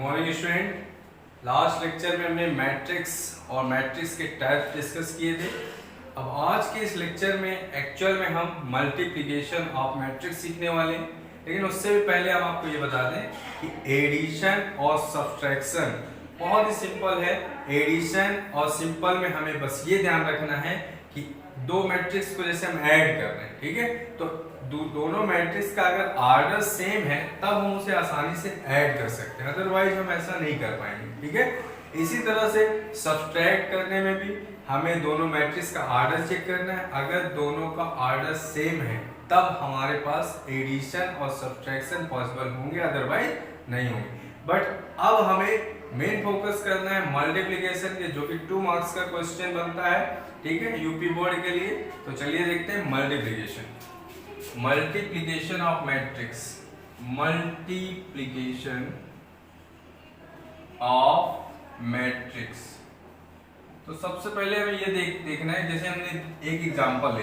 Morning student. Last lecture में हमने matrix और मैट्रिक्स के टाइप डिस्कस किए थे। अब आज के इस लेक्चर में एक्चुअल में हम मल्टीप्लिकेशन ऑफ मैट्रिक्स सीखने वाले हैं, लेकिन उससे भी पहले हम आपको ये बता दें कि एडिशन और सब्ट्रैक्शन बहुत ही सिंपल है। एडिशन और सिंपल में हमें बस ये ध्यान रखना है कि दो मैट्रिक्स को जैसे हम ऐड कर रहे हैं, ठीक है, तो दोनों मैट्रिक्स का अगर ऑर्डर सेम है तब हम उसे आसानी से ऐड कर सकते हैं, अदरवाइज हम ऐसा नहीं कर पाएंगे, ठीक है। इसी तरह से सब्ट्रैक्ट करने में भी हमें दोनों मैट्रिक्स का ऑर्डर चेक करना है। अगर दोनों का ऑर्डर सेम है तब हमारे पास एडिशन और सब्ट्रैक्शन पॉसिबल होंगे, अदरवाइज नहीं होंगे। बट अब हमें मेन फोकस करना है मल्टीप्लिकेशन के, जो कि 2 मार्क्स का क्वेश्चन बनता है, ठीक है, यूपी बोर्ड के लिए। तो चलिए देखते हैं multiplication of matrix. Multiplication of matrix, तो सबसे पहले हमें ये देखना है, जैसे हमने एक एग्जांपल ले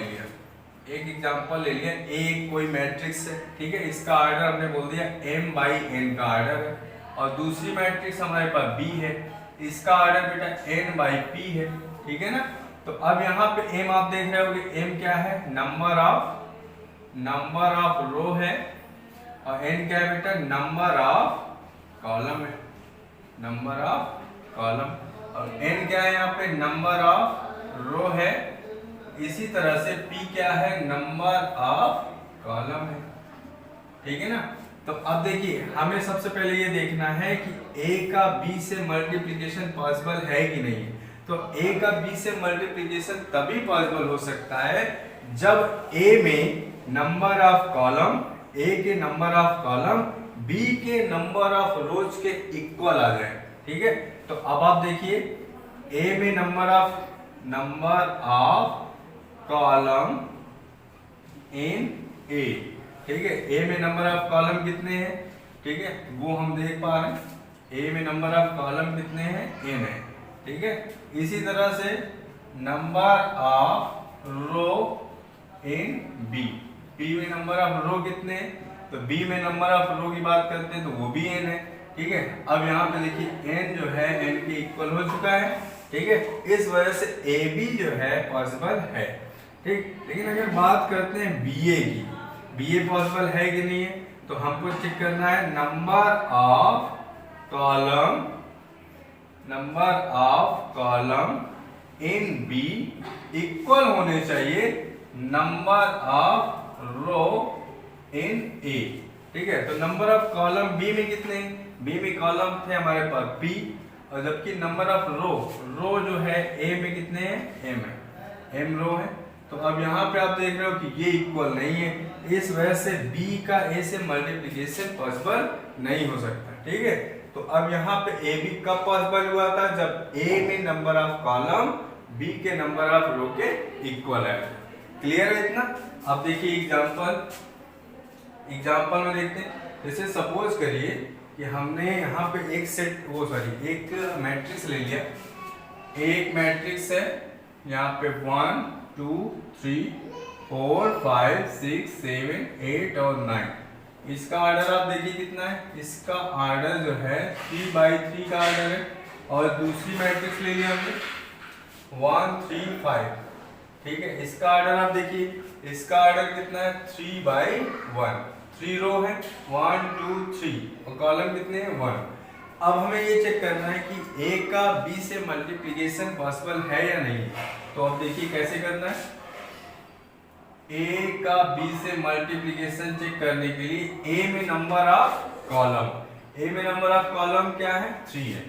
लिया, एक कोई मैट्रिक्स है, ठीक है, इसका ऑर्डर हमने बोल दिया m/n का ऑर्डर है, और दूसरी मैट्रिक्स हमारे पास b है, इसका ऑर्डर बेटा n/p है, ठीक है ना। तो अब यहाँ पे m आप देख रहे होगे, m क्या है, नंबर ऑफ रो है, और n क्या है बेटा, नंबर ऑफ कॉलम है, नंबर ऑफ कॉलम, और n क्या है यहाँ पे, नंबर ऑफ रो है। इसी तरह से p क्या है, नंबर ऑफ कॉलम है, ठीक है ना। तो अब देखिए, हमें सबसे पहले ये देखना है कि a का b से मल्टीप्लिकेशन पॉसिबल है कि नहीं है। तो a का b से मल्टीप्लिकेशन तभी पॉसिबल हो सकता है जब a में नंबर ऑफ कॉलम, a के नंबर ऑफ कॉलम b के नंबर ऑफ रोज के इक्वल आ जाए, ठीक है। तो अब आप देखिए, a में number of column in a, ठीक है, a में नंबर ऑफ कॉलम कितने हैं, ठीक है, वो हम देख पा रहे हैं। a में नंबर ऑफ कॉलम कितने हैं, n है, ठीक है। इसी तरह से number of row in b, p में नंबर ऑफ रो कितने हैं, तो b में नंबर ऑफ रो की बात करते हैं तो वो भी n है, ठीक है। अब यहाँ पे देखिए n जो है n के इक्वल हो चुका है, ठीक है, इस वजह से ab जो है पॉसिबल है, ठीक। लेकिन अगर बात करते हैं ba की, ba पॉसिबल है कि नहीं है, तो हमको चेक करना है number of column in b equal होने चाहिए number of row in a, ठीक है। तो नंबर ऑफ कॉलम b में कितने, b में कॉलम थे हमारे पास p, और जबकि नंबर ऑफ रो जो है a में कितने हैं, m है, m रो है। तो अब यहाँ पे आप देख रहे हो कि ये इक्वल नहीं है, इस वजह से b का a से मल्टीप्लिकेशन पॉसिबल नहीं हो सकता, ठीक है। तो अब यहाँ पे ab कब पॉसिबल हुआ था, जब a में नंबर ऑफ कॉलम b के नंबर ऑफ रो के इक्वल है। क्लियर है इतना। अब देखिए एग्जाम्पल में देखते हैं। जैसे सपोज करिए कि हमने यहाँ पे एक मैट्रिक्स ले लिया, एक मैट्रिक्स है यहाँ पे 1 2 3 4 5 6 7 8 और 9। इसका ऑर्डर आप देखिए कितना है, इसका ऑर्डर जो है 3/3 का ऑर्डर है, और दूसरी मैट्रिक्स ले लिया हमने 1 3 5, ठीक है, इसका ऑर्डर आप देखिए, इसका ऑर्डर कितना है, 3/1, 3 रो है, 1 2 3, और कॉलम कितने हैं, 1। अब हमें ये चेक करना है कि a का b से मल्टीप्लिकेशन पॉसिबल है या नहीं। तो अब देखिए कैसे करना है, a का b से मल्टीप्लिकेशन चेक करने के लिए a में नंबर ऑफ कॉलम क्या है, 3 है,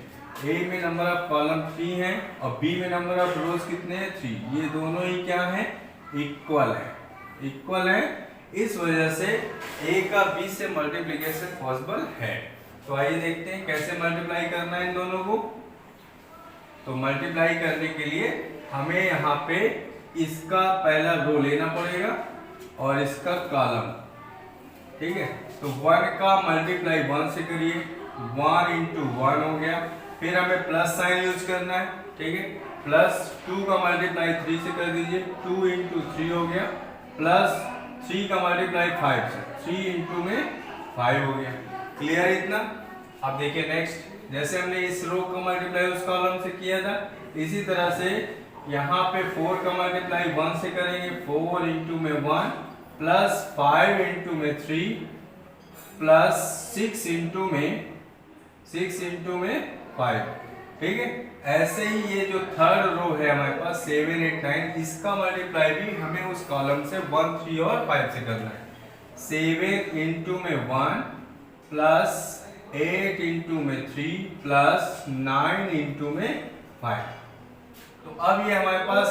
a में नंबर ऑफ कॉलम 3 है, और b में नंबर ऑफ रोज कितने हैं, 3। ये दोनों ही क्या है, इक्वल है, इस वजह से a का b से मल्टीप्लिकेशन पॉसिबल है। तो आइए देखते हैं कैसे मल्टीप्लाई करना है इन दोनों को। तो मल्टीप्लाई करने के लिए हमें यहाँ पे इसका पहला रो लेना पड़ेगा और इसका कॉलम, ठीक है। तो 1 का मल्टीप्लाई 1 से करिए, 1 × 1 हो गया, फिर हमें प्लस साइन यूज करना है, ठीक है, प्लस 2 का मल्टीप्लाई 3 से कर दीजिए, 2 × 3 हो गया, प्लस 3 का मल्टीप्लाई 5 से, 3 × में 5 हो गया। क्लियर इतना। अब देखिए नेक्स्ट जैसे हमने इस रो का मल्टीप्लाई उस कॉलम से किया था, इसी तरह से यहाँ पे 4 का मल्टीप्लाई 1 से करेंगे। 4 इंटू में 1 प्लस 5 इंटू में 3 प्लस 6 इंटू में 5। ठीक है, ऐसे ही ये जो थर्ड रो है हमारे पास 7 8 9, इसका मल्टीप्लाई भी हमें उस कॉलम से 1 3 और 5 से करना है। 7 इंटू में 1 प्लस 8 इंटू में 3 प्लस 9 इंटू में 5। तो अब ये हमारे पास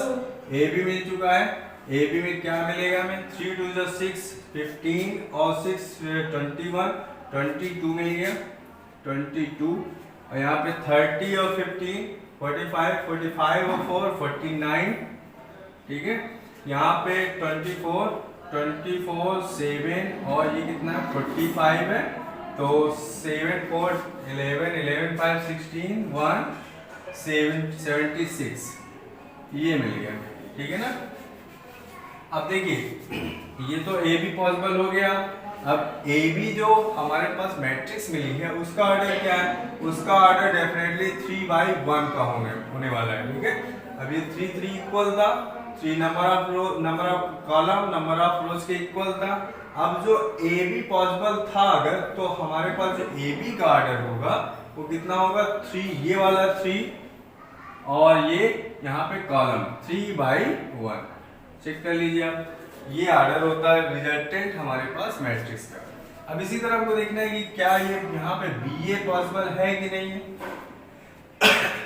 ए बी मिल चुका है। ए बी में क्या मिलेगा हमें? 3 2 जो 6 15 और 6 21 22 मिल गया 22। और यहाँ पे 30 और 15 45 45 और 4 49। ठीक है, यहाँ पे 24 7 और ये कितना है 45 है। तो 7 4 11 11 5 16 1 76 ये मिल गया। ठीक है ना। अब देखिए ये तो ए बी पॉसिबल हो गया। अब ए बी जो हमारे पास मैट्रिक्स मिली है उसका ऑर्डर क्या है? उसका ऑर्डर डेफिनेटली 3/1 का होने वाला है। ठीक है, अब ये 3 3 इक्वल था, 3 number of column number of रोज के इक्वल था। अब जो ए बी पॉसिबल था अगर, तो हमारे पास जो ए बी का ऑर्डर होगा वो कितना होगा? 3, ये वाला 3 और ये यहाँ पे कॉलम 3/1। चेक कर लीजिए आप, ये ऑर्डर होता है रिजल्टेंट हमारे पास मैट्रिक्स का। अब इसी तरह हमको देखना है कि क्या ये यहाँ पे बी ए पॉसिबल है कि नहीं है।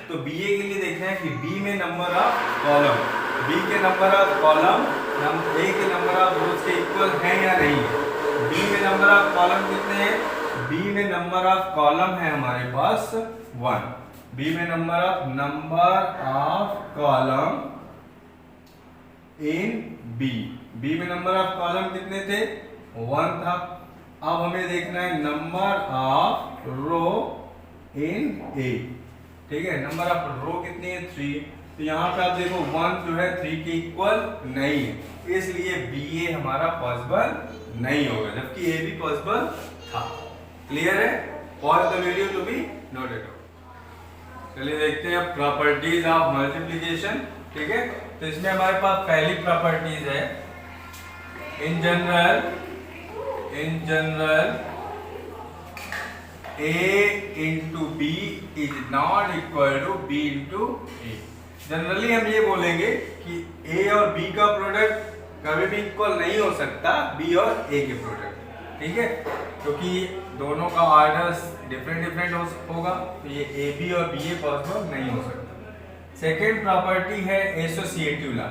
तो बी ए के लिए देखना है कि बी में नंबर ऑफ कॉलम, बी के नंबर ऑफ कॉलम ए के नंबर ऑफ रोज के इक्वल है या नहीं है। बी में नंबर ऑफ कॉलम कितने हैं? बी में नंबर ऑफ कॉलम है हमारे पास 1। बी में number of column in B, B में नंबर ऑफ कॉलम कितने थे? 1 था। अब हमें देखना है नंबर ऑफ रो इन ए। ठीक है, नंबर ऑफ रो कितनी है? 3। तो यहाँ पे आप देखो 1 जो है 3 के इक्वल नहीं है, इसलिए बी ए हमारा पॉसिबल नहीं होगा, जबकि ए बी पॉसिबल था। क्लियर है? For the video to be noted. चलिए देखते हैं प्रॉपर्टीज ऑफ मल्टीप्लिकेशन। ठीक है, तो इसमें हमारे पास पहली प्रॉपर्टीज है in general a into B is not equal to B into A. Generally हम ये बोलेंगे कि a और b का प्रोडक्ट कभी भी इक्वल नहीं हो सकता b और a के प्रोडक्ट। ठीक है, क्योंकि दोनों का ऑर्डर डिफरेंट होगा, तो ये ए बी और बी ए पॉसिबल नहीं हो सकता। सेकेंड प्रॉपर्टी है एसोसिएटिव लॉ।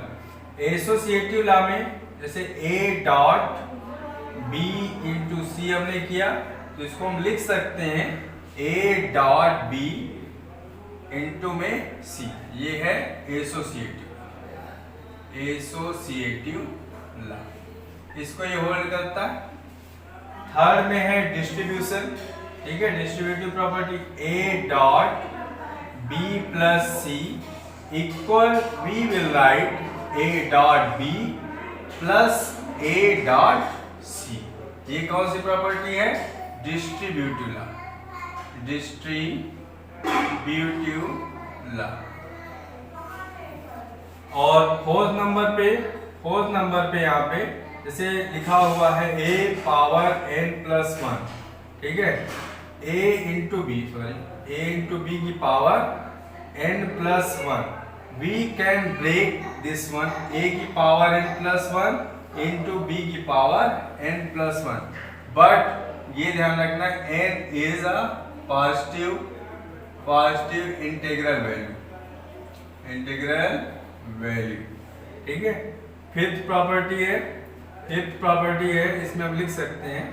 एसोसिएटिव लॉ में जैसे ए डॉट बी इंटू सी हमने किया, तो इसको हम लिख सकते हैं ए डॉट बी इंटू में सी। ये है एसोसिएटिव लॉ, इसको ये होल्ड करता है। थर्ड में है डिस्ट्रीब्यूशन। ठीक है, distributive property A dot B plus C equal, we will write A dot B plus A dot C. ये कौन सी प्रॉपर्टी है? Distributive law. Distributive law. और फोर्थ नंबर पे यहाँ पे जैसे लिखा हुआ है a पावर n प्लस 1। ठीक है, a इंटू बी की power n plus 1। We can break this one, a की power n plus 1 into B की पावर n प्लस 1। बट ये ध्यान रखना n is a positive integral value. ठीक है, फिफ्थ प्रॉपर्टी है, इसमें हम लिख सकते हैं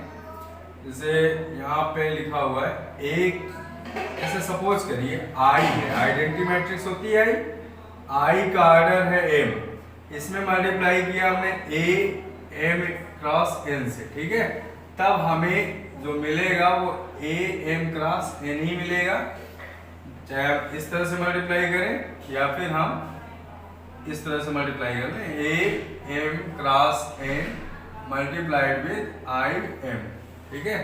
जैसे यहाँ पे लिखा हुआ है एक, ऐसे सपोज करिए आई है, आइडेंटिटी मैट्रिक्स होती है आई का ऑर्डर है m, इसमें मल्टीप्लाई किया हमने a m क्रॉस n से। ठीक है, तब हमें जो मिलेगा वो a m क्रॉस n ही मिलेगा, चाहे आप इस तरह से मल्टीप्लाई करें या फिर हम इस तरह से मल्टीप्लाई कर लें a m cross n multiplied with i m। ठीक है,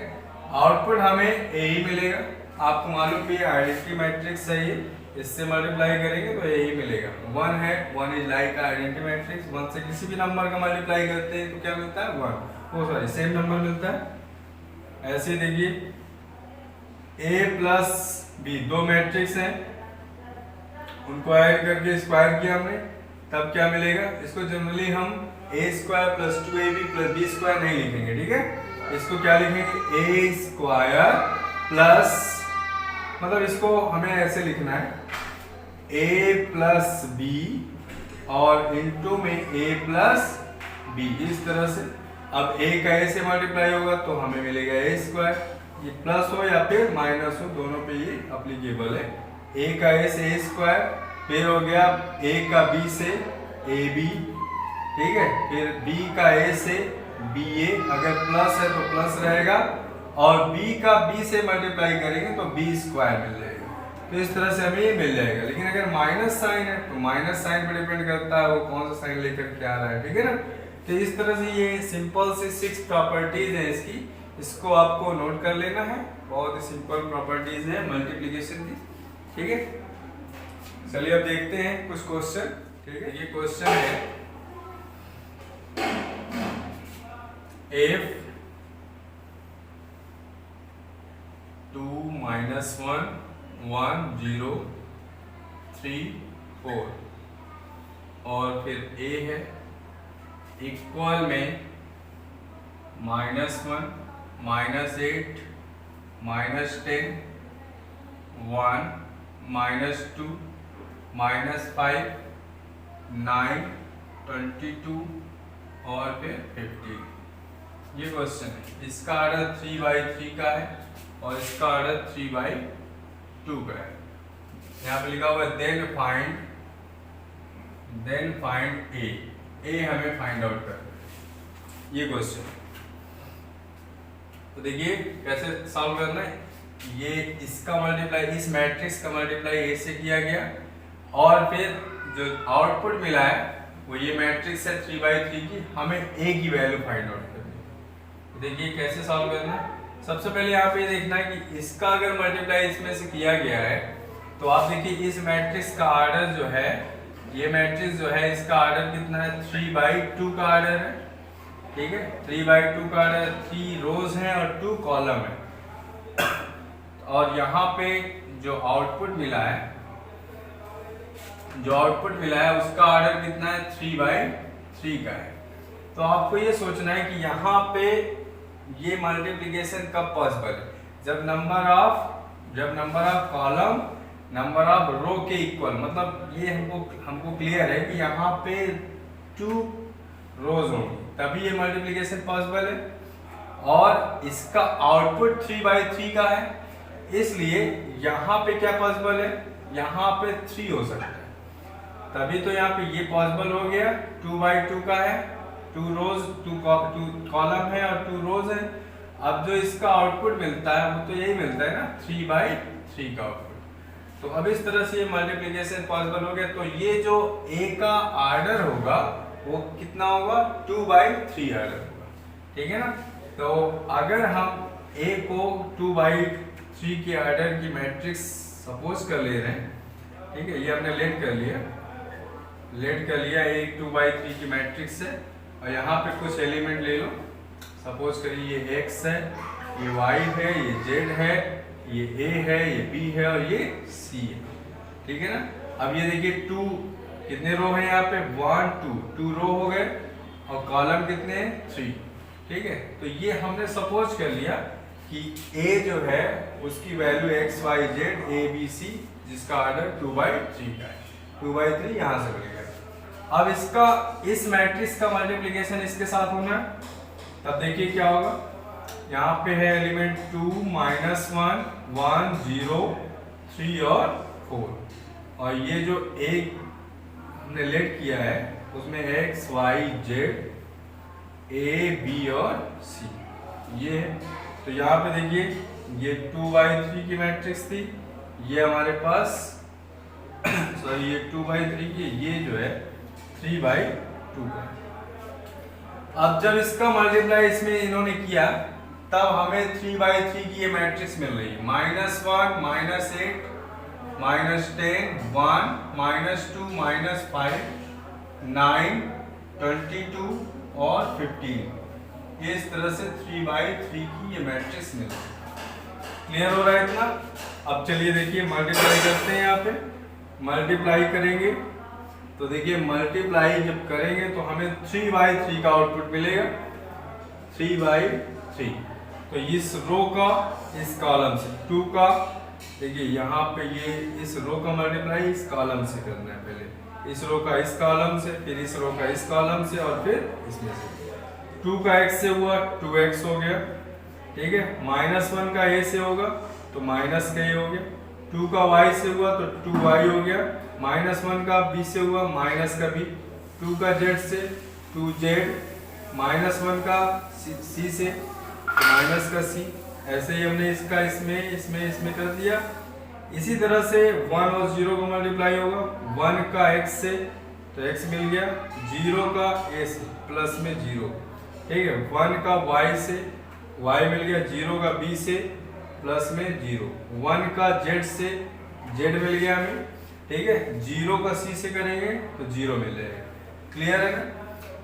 आउटपुट हमें a ही मिलेगा। आपको मालूम भी आइडेंटिटी मैट्रिक्स है, ये इससे मल्टीप्लाई करेंगे तो यही मिलेगा। 1 है, 1 इज लाइक आइडेंटिटी मैट्रिक्स। 1 से किसी भी नंबर का मल्टीप्लाई करते हैं तो क्या मिलता है 1, वो सॉरी सेम नंबर मिलता है। ऐसे देखिए a प्लस बी, दो मैट्रिक्स हैं, उनको ऐड करके स्क्वायर किया हमने, तब क्या मिलेगा। इसको जनरली हम a square plus 2ab plus b square नहीं लिखेंगे, ठीक है। इसको क्या लिखेंगे, a स्क्वायर प्लस, मतलब इसको हमें ऐसे लिखना है a प्लस बी और इनटू में a प्लस बी, इस तरह से। अब a का a से मल्टीप्लाई होगा तो हमें मिलेगा a स्क्वायर, ये प्लस हो या फिर माइनस हो दोनों पे ये अप्लीकेबल है। a का a से a स्क्वायर, फिर हो गया a का b से ab, ठीक है। फिर b का a से ba, अगर प्लस है तो प्लस रहेगा, और b का b से मल्टीप्लाई करेंगे तो b स्क्वायर मिल जाएगा। तो इस तरह से हमें ये मिल जाएगा। लेकिन अगर माइनस साइन है तो माइनस साइन पर डिपेंड करता है वो कौन सा साइन लेकर के आ रहा है, ठीक है ना। तो इस तरह से ये सिंपल से 6 प्रॉपर्टीज हैं इसकी, इसको आपको नोट कर लेना है। बहुत ही सिंपल प्रॉपर्टीज है मल्टीप्लिकेशन की, ठीक है। चलिए अब देखते हैं कुछ क्वेश्चन, ठीक है। ये क्वेश्चन है if 2 minus 1 1 0 3 4 और फिर a है इक्वल में -1 -8 -10 1 -2 -5 9 22 और फिर 15। ये क्वेश्चन है, इसका ऑर्डर 3/3 का है और इसका ऑर्डर 3/2 का है। यहाँ पे लिखा हुआ है देन फाइंड ए हमें फाइंड आउट करना है, ये क्वेश्चन। तो देखिए कैसे सॉल्व करना है। ये इसका मल्टीप्लाई, इस मैट्रिक्स का मल्टीप्लाई ए से किया गया, और फिर जो आउटपुट मिला है वो ये मैट्रिक्स है 3/3 की, हमें ए की वैल्यू फाइंड आउट करनी है। देखिए कैसे सॉल्व करना है। सबसे पहले यहाँ पे देखना है कि इसका अगर मल्टीप्लाई इसमें से किया गया है तो आप देखिए इस मैट्रिक्स का ऑर्डर जो है, ये मैट्रिक्स जो है इसका ऑर्डर कितना है 3/2 का ऑर्डर है, ठीक है। 3/2 का ऑर्डर, 3 रोज हैं और 2 कॉलम है। और यहाँ पे जो आउटपुट मिला है, उसका ऑर्डर कितना है 3/3 का है। तो आपको ये सोचना है कि यहाँ पे ये मल्टीप्लिकेशन कब पॉसिबल है, जब number of column number of row के इक्वल, मतलब ये हमको क्लियर है कि यहाँ पे 2 रोज होंगी तभी ये मल्टीप्लिकेशन पॉसिबल है। और इसका आउटपुट 3/3 का है, इसलिए यहाँ पे क्या पॉसिबल है, यहाँ पे 3 हो सकता है, तभी तो यहाँ पे ये पॉसिबल हो गया। 2/2 का है, 2 रोज 2 कॉलम है और 2 रोज है। अब जो इसका आउटपुट मिलता है वो तो यही मिलता है ना 3/3 का आउटपुट। तो अब इस तरह से ये मल्टीप्लिकेशन पॉसिबल हो गया। तो ये जो a का ऑर्डर होगा वो कितना होगा 2/3 ऑर्डर होगा, ठीक है ना। तो अगर हम a को 2/3 के ऑर्डर की मैट्रिक्स सपोज कर ले रहे हैं, ठीक है, ये हमने लेट कर लिया a 2/3 की मैट्रिक्स है, और यहाँ पे कुछ एलिमेंट ले लो। सपोज करिए ये x है, ये y है, ये z है, ये a है, ये b है और ये c है, ठीक है ना। अब ये देखिए 2 कितने रो हैं यहाँ पे 1 2 रो हो गए, और कॉलम कितने हैं 3, ठीक है। तो ये हमने सपोज कर लिया कि a जो है उसकी value x y z a b c, जिसका ऑर्डर 2/3 का है, 2/3 यहाँ से मिलेगा। अब इसका इस मैट्रिक्स का मल्टीप्लिकेशन इसके साथ होना है, तब देखिए क्या होगा। यहाँ पे है एलिमेंट 2 -1 1 0 3 और 4, और ये जो एक हमने लेट किया है उसमें x y z a b और c ये है। तो यहाँ पे देखिए ये 2/3 की मैट्रिक्स थी, ये हमारे पास सॉरी ये 2/3 की, ये जो है 3/2 का। अब जब इसका मल्टीप्लाई इसमें इन्होंने किया तब हमें 3/3 की ये मैट्रिक्स मिल रही है। -1 -8 -10 1 -2 -5 9 22 और 15। ये इस तरह से 3/3 की ये मैट्रिक्स मिल रही है। क्लियर हो रहा है इतना? अब चलिए देखिए मल्टीप्लाई करते हैं। यहाँ पे मल्टीप्लाई करेंगे तो देखिए मल्टीप्लाई जब करेंगे तो हमें 3/3 का आउटपुट मिलेगा। 3/3 तो इस रो का इस कॉलम से 2 का देखिए यहाँ पे ये इस रो का मल्टीप्लाई इस कॉलम से करना है। पहले इस रो का इस कॉलम से, फिर इस रो का इस कॉलम से और फिर इसमें से। 2 का x से हुआ 2x हो गया, ठीक है। -1 का a से होगा तो माइनस का a हो गया। 2 का y से हुआ तो 2y हो गया। -1 का b से हुआ माइनस का b। 2 का z से 2z। -1 का c से तो माइनस का c। ऐसे ही हमने इसका इसमें कर दिया। इसी तरह से 1 और 0 को मल्टीप्लाई होगा। 1 का x से तो x मिल गया, 0 का a से प्लस में 0, ठीक है। 1 का y से y मिल गया, 0 का b से प्लस में 0। 1 का z से z मिल गया हमें, ठीक है। 0 का c से करेंगे तो 0 मिल जाएगा। क्लियर है ना?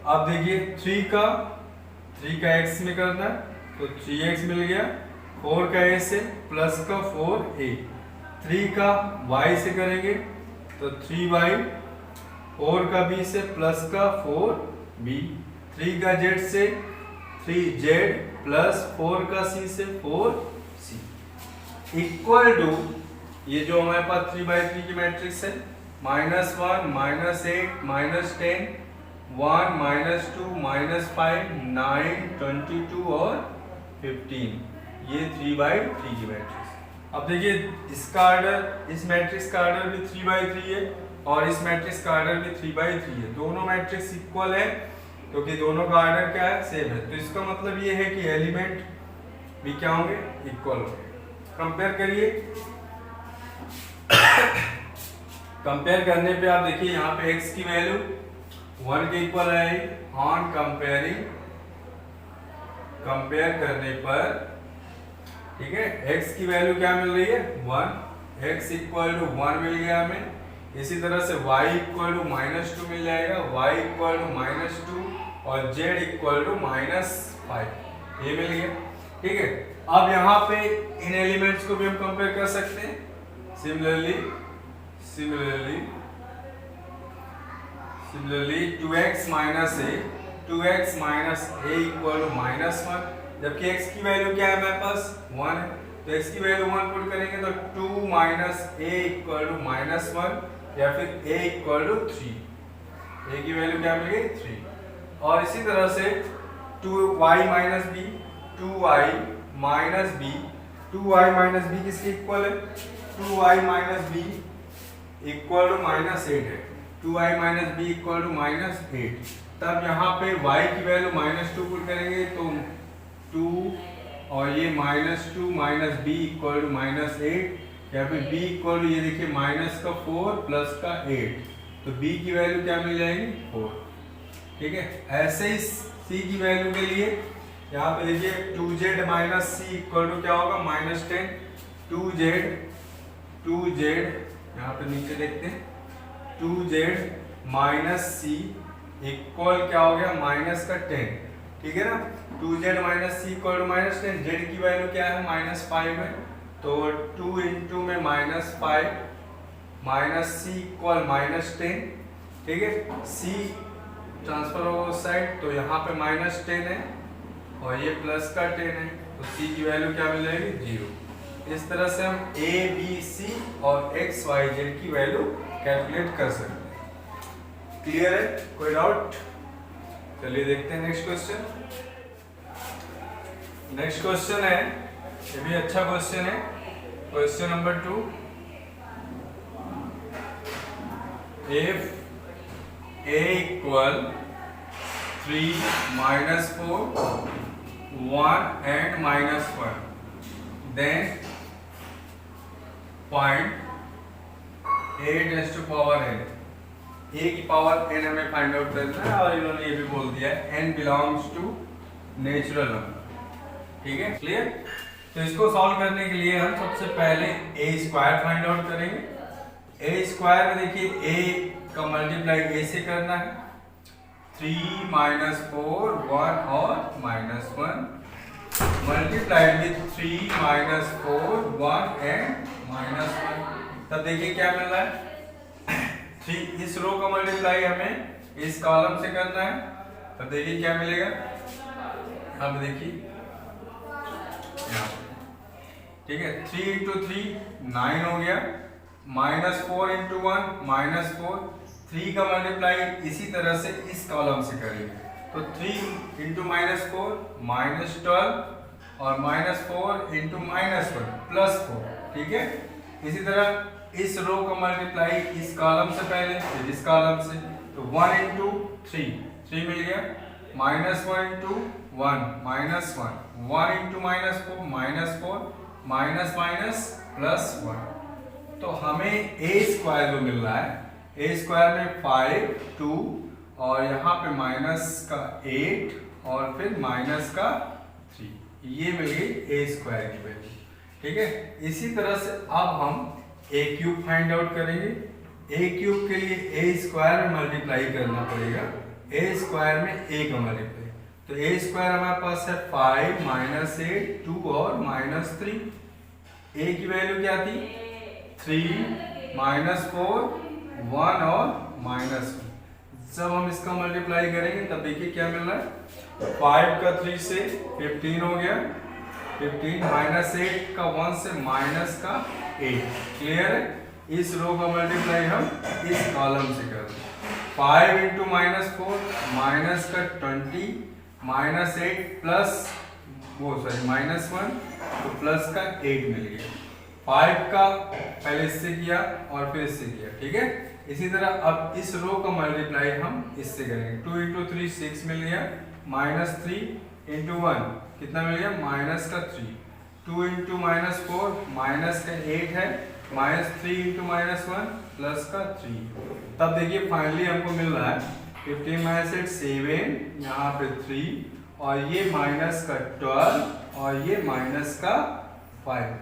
अब देखिए 3 का x में करना है तो 3x मिल गया। 4 का a से प्लस का 4a। 3 का y से करेंगे तो 3y। 4 का b से प्लस का 4b। 3 का z से 3z प्लस 4 का c से 4c इक्वल टू ये जो हमारे पास 3/3 की मैट्रिक्स है। -1 -8 -10 1 -2 -5 9 22 और 15। ये 3/3 की मैट्रिक्स। अब देखिए इसका ऑर्डर, इस मैट्रिक्स का ऑर्डर भी 3/3 है और इस मैट्रिक्स का ऑर्डर भी 3/3 है। दोनों मैट्रिक्स इक्वल है क्योंकि दोनों का ऑर्डर क्या है, सेम है। तो इसका मतलब ये है कि एलिमेंट भी क्या होंगे, इक्वल होंगे। कंपेयर करिए। कंपेयर करने पे आप देखिए यहाँ पे x की वैल्यू 1 के इक्वल आएगी। ऑन कंपेयरिंग, कंपेयर करने पर, ठीक है, x की वैल्यू क्या मिल रही है, 1। x इक्वल टू 1 मिल गया हमें। इसी तरह से y इक्वल टू -2 मिल जाएगा, y इक्वल टू -2 और z इक्वल टू -5 ये मिल गया, ठीक है। अब यहाँ पे इन एलिमेंट्स को भी हम कंपेयर कर सकते हैं। Similarly 2x minus a equal to -1, जबकि x की वैल्यू क्या है हमारे पास 1 है। तो x की वैल्यू 1 पुट करेंगे तो 2 माइनस a इक्वल टू -1 या फिर a इक्वल टू 3। a की वैल्यू क्या मिल गई 3। और इसी तरह से 2y minus b, 2y minus b, 2y minus b किसके इक्वल है, 2y minus b equal to -8 है। 2y minus b equal to -8। तब यहाँ पे y की वैल्यू -2 पुट करेंगे तो 2 और ये -2 माइनस b इक्वल टू -8 या फिर b इक्वल टू ये देखिए -4 प्लस का 8। तो b की वैल्यू क्या मिल जाएगी 4, ठीक है। ऐसे ही c की वैल्यू के लिए यहाँ पे देखिए 2z minus c equal to क्या होगा -10। 2z यहाँ पे नीचे देखते हैं 2z माइनस c इक्वल क्या हो गया -10, ठीक है ना। 2z minus c equal to -10। z की वैल्यू क्या है -5 है तो 2 इंटू में -5 माइनस c इक्वल -10, ठीक है। c ट्रांसफर होगा उस साइड तो यहाँ पे -10 है और ये प्लस का 10 है तो c की वैल्यू क्या मिल जाएगी 0। इस तरह से हम a b c और x y z की वैल्यू कैलकुलेट कर सकते हैं। क्लियर है, कोई डाउट? चलिए देखते हैं नेक्स्ट क्वेश्चन। नेक्स्ट क्वेश्चन है, ये भी अच्छा क्वेश्चन है। Question number 2, if a equal 3 -4 1 and -1 then find a raised to power n। a की पावर n हमें फाइंड आउट करना है और इन्होंने ये भी बोल दिया है n belongs to natural number, ठीक है, क्लियर। तो इसको सॉल्व करने के लिए हम सबसे पहले ए स्क्वायर फाइंड आउट करेंगे। ए स्क्वायर में देखिए ए का मल्टीप्लाई ए से करना है, 3 माइनस 4 1 और minus 1 multiplied with 3 minus 4 1 and minus 1। तब देखिए क्या मिल रहा है, 3 इस रो का मल्टीप्लाई हमें इस कॉलम से करना है। तब देखिए क्या मिलेगा, अब देखिए ठीक है, 3 इंटू 3 9 हो गया, माइनस 4 इंटू 1 माइनस 4, 3 का मल्टीप्लाई इसी तरह से इस कॉलम से करेंगे। तो 3 इंटू माइनस 4 माइनस 12 और माइनस 4 इंटू माइनस 1 प्लस 4, ठीक है। इसी तरह इस रो का मल्टीप्लाई इस कॉलम से पहले फिर इस कॉलम से, तो 1 इंटू 3 मिल गया, minus 1 into 1 minus 1, 1 into minus 4 minus 4 minus minus plus 1। तो हमें ए स्क्वायर जो मिल रहा है, ए स्क्वायर में 5 2 और यहाँ पे माइनस का 8 और फिर माइनस का 3, ये मिल गई ए स्क्वायर की वैल्यू, ठीक है। इसी तरह से अब हम ए क्यूब फाइंड आउट करेंगे। ए क्यूब के लिए ए स्क्वायर में मल्टीप्लाई करना पड़ेगा, ए स्क्वायर में ए का मल्टीप्लाई। तो ए स्क्वायर हमारे पास है 5 माइनस 8 2 और माइनस 3। ए की वैल्यू क्या थी, 3 माइनस 4 1 और माइनस 1। जब हम इसका मल्टीप्लाई करेंगे तब देखिए क्या मिल रहा है, 5 का 3 से 15 हो गया, 15 माइनस 8 का 1 से माइनस का 8, क्लियर है। इस रो का मल्टीप्लाई हम इस कॉलम से कर दें, 5 इंटू माइनस 4 माइनस का 20 माइनस 8 प्लस माइनस 1 तो प्लस का 8 मिल गया। 5 का पहले इससे किया और फिर इससे किया, ठीक है। इसी तरह अब इस रो का मल्टीप्लाई हम इससे करेंगे, 2 इंटू 3 6 मिल गया, माइनस 3 इंटू 1 कितना मिल गया, माइनस का 3, 2 इंटू माइनस 4 माइनस का 8 है, माइनस 3 इंटू माइनस 1 प्लस का 3। तब देखिए फाइनली हमको मिल रहा है 15 माइनस 8 7, यहाँ पे 3 और ये माइनस का 12 और ये माइनस का 5,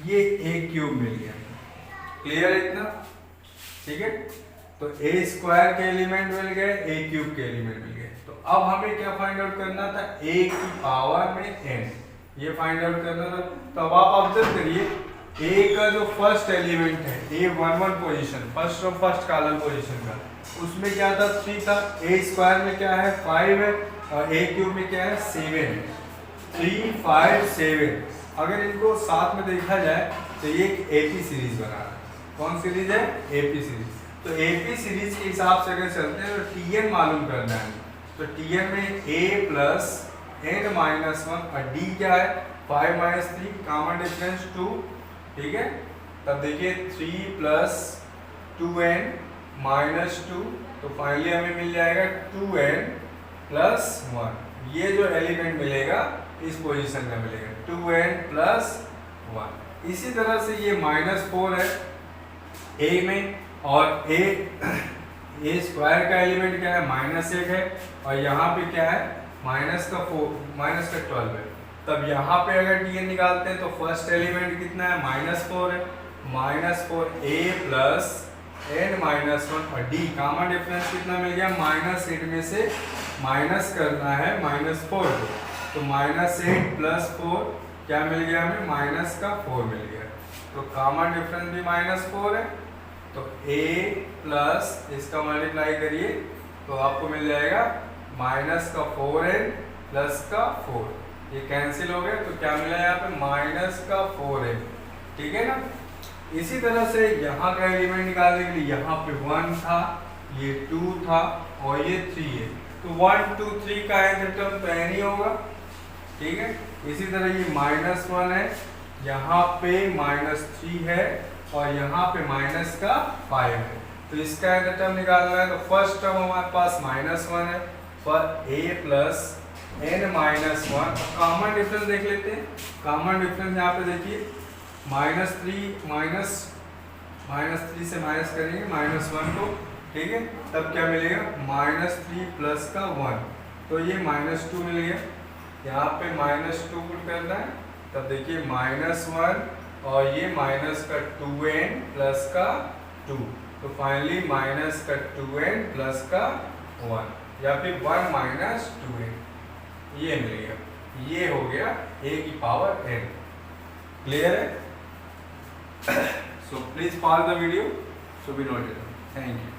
ये ए क्यूब मिल गया, क्लियर है इतना, ठीक है। तो ए स्क्वायर के एलिमेंट मिल गए, ए क्यूब के एलिमेंट मिल गए। तो अब हमें क्या फाइंड आउट करना था, ए की पावर में n, ये फाइंड आउट करना था। तो अब आप ऑब्जर्व करिए ए का जो फर्स्ट एलिमेंट है, ए 1 1 पोजीशन फर्स्ट कॉलम पोजीशन का, उसमें क्या था, 3 था। ए स्क्वायर में क्या है, 5 है और ए क्यूब में क्या है, 7 है, 3 5 7। अगर इनको साथ में देखा जाए तो ये एक एपी सीरीज बना रहा है। कौन सीरीज है, एपी सीरीज। तो एपी सीरीज के हिसाब से अगर चलते हैं तो टीएन मालूम करना है। तो टीएन में ए प्लस एन माइनस 1 और डी क्या है, 5 माइनस 3, कॉमन डिफरेंस 2, ठीक है। तब देखिए 3 प्लस 2n माइनस 2, तो फाइनली हमें मिल जाएगा 2n प्लस 1। ये जो एलिमेंट मिलेगा इस पोजीशन में मिलेगा 2n प्लस 1। इसी तरह से ये माइनस 4 है ए में, और ए स्क्वायर का एलिमेंट क्या है, माइनस 1 है, और यहाँ पे क्या है, माइनस का 12 है। तब यहाँ पे अगर टीएन निकालते हैं तो फर्स्ट एलिमेंट कितना है, माइनस 4 है, माइनस 4 ए प्लस एन माइनस 1 और डी कॉमन डिफरेंस कितना मिल गया, माइनस 8 में से माइनस करना है माइनस 4 को, तो माइनस 8 प्लस 4 क्या मिल गया हमें, माइनस का 4 मिल गया। तो कॉमन डिफरेंस भी माइनस 4 है, तो a प्लस इसका मल्टीप्लाई करिए तो आपको मिल जाएगा माइनस का 4n प्लस का 4, ये कैंसिल हो गया, तो क्या मिला यहाँ पे, माइनस का 4n, ठीक है ना। इसी तरह से यहाँ का एलिमेंट निकालने के लिए यहाँ पे 1 था, ये 2 था और ये 3 है, तो 1 2 3 का nth टर्म तो n ही होगा, ठीक है। इसी तरह ये माइनस 1 है, यहाँ पे माइनस 3 है और यहाँ पे माइनस का 5 है, तो इसका nth टर्म निकालना है। तो फर्स्ट टर्म हमारे पास माइनस 1 है, पर a plus n minus 1, common difference देख लेते हैं। कॉमन डिफरेंस यहाँ पे देखिए माइनस 3 से माइनस करेंगे माइनस 1 को, ठीक है। तब क्या मिलेगा, माइनस 3 प्लस का 1, तो ये माइनस 2 मिल गया। यहाँ पे -2 पुट करना है, तब देखिए -1 और ये माइनस का 2n प्लस का 2, तो फाइनली माइनस का 2n प्लस का 1 या फिर 1 माइनस 2n, ये मिलेगा। ये हो गया a की पावर n। क्लियर है? So please pause the video so we note it. Thank you.